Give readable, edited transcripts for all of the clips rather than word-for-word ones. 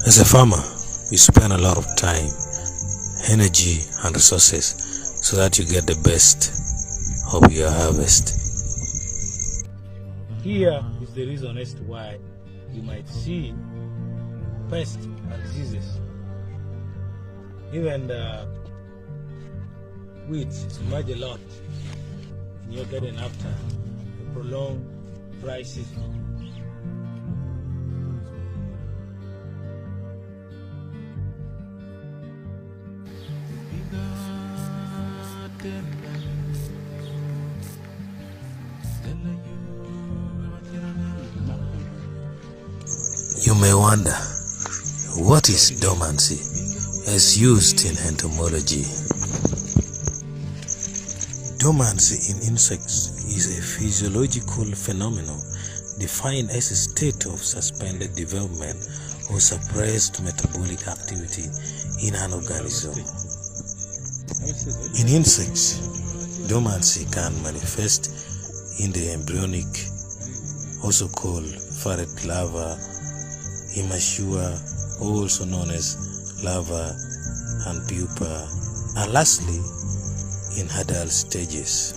As a farmer, you spend a lot of time, energy and resources so that you get the best of your harvest. Here is the reason as to why you might see pests and diseases. Even the weeds emerge a lot in your garden after a prolonged dry season. You may wonder, what is dormancy as used in entomology? Dormancy in insects is a physiological phenomenon defined as a state of suspended development or suppressed metabolic activity in an organism. In insects, dormancy can manifest in the embryonic, also called ferret larva, immature, also known as larva and pupa, and lastly in adult stages.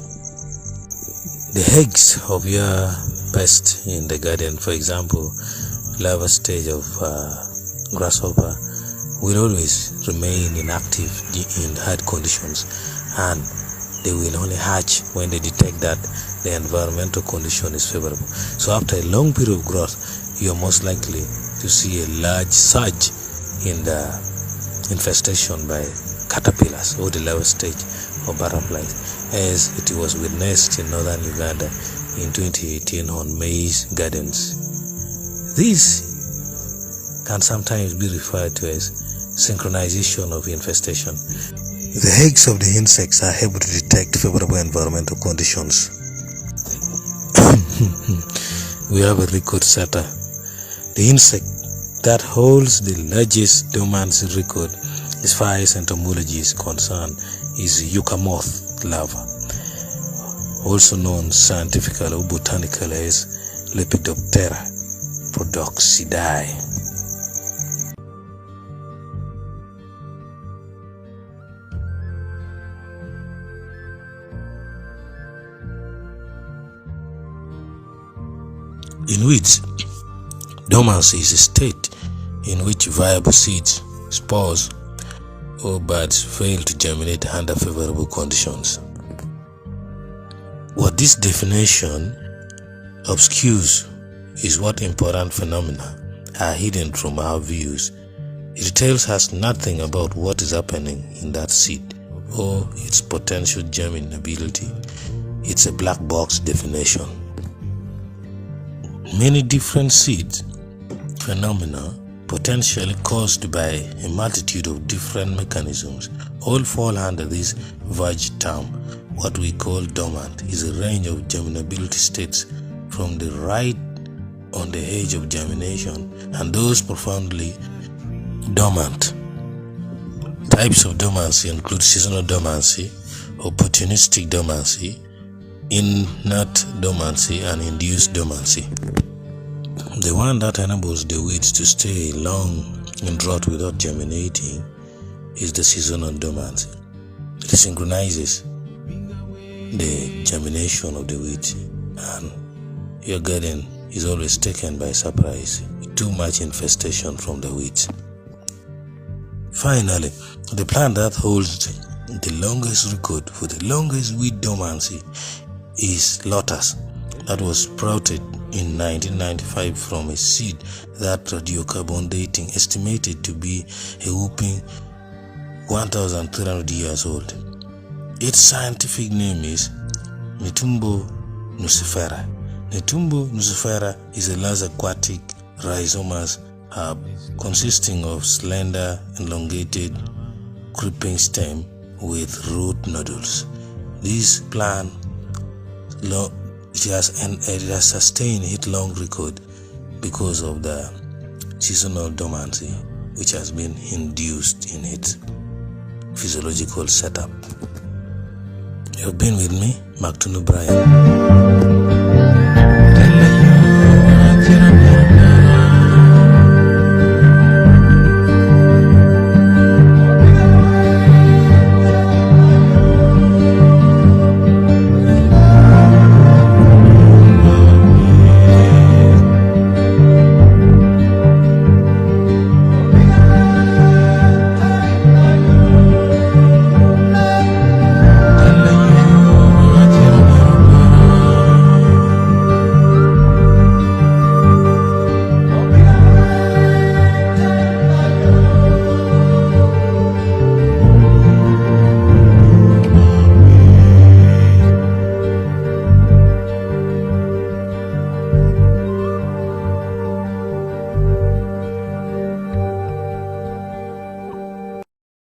The eggs of your pest in the garden, for example, larva stage of grasshopper, will always remain inactive in hard conditions, and they will only hatch when they detect that the environmental condition is favorable. So after a long period of growth, you are most likely to see a large surge in the infestation by caterpillars or the lower stage of butterflies, as it was witnessed in northern Uganda in 2018 on maize gardens. This can sometimes be referred to as synchronization of infestation. The eggs of the insects are able to detect favorable environmental conditions. We have a record setter. The insect that holds the largest dormancy record as far as entomology is concerned is yucca moth larva, also known scientifically or botanically as Lepidoptera podoxidae. In weeds, dormancy is a state in which viable seeds, spores, or buds fail to germinate under favorable conditions. What this definition obscures is what important phenomena are hidden from our views. It tells us nothing about what is happening in that seed or its potential germinability. It's a black box definition. Many different seed phenomena, potentially caused by a multitude of different mechanisms, all fall under this vague term. What we call dormant is a range of germinability states from the right on the edge of germination and those profoundly dormant. Types of dormancy include seasonal dormancy, opportunistic dormancy, innate dormancy, and induced dormancy. The one that enables the weeds to stay long in drought without germinating is the seasonal dormancy. It synchronizes the germination of the weeds, and your garden is always taken by surprise with too much infestation from the weeds. Finally, the plant that holds the longest record for the longest weed dormancy is lotus, that was sprouted in 1995 from a seed that radiocarbon dating estimated to be a whopping 1,300 years old. Its scientific name is Netumbo nucifera. Netumbo nucifera is a large aquatic rhizomatous herb consisting of slender, elongated, creeping stem with root nodules. This plant it has sustained its long record because of the seasonal dormancy which has been induced in its physiological setup. You've been with me, Maktunu Brian.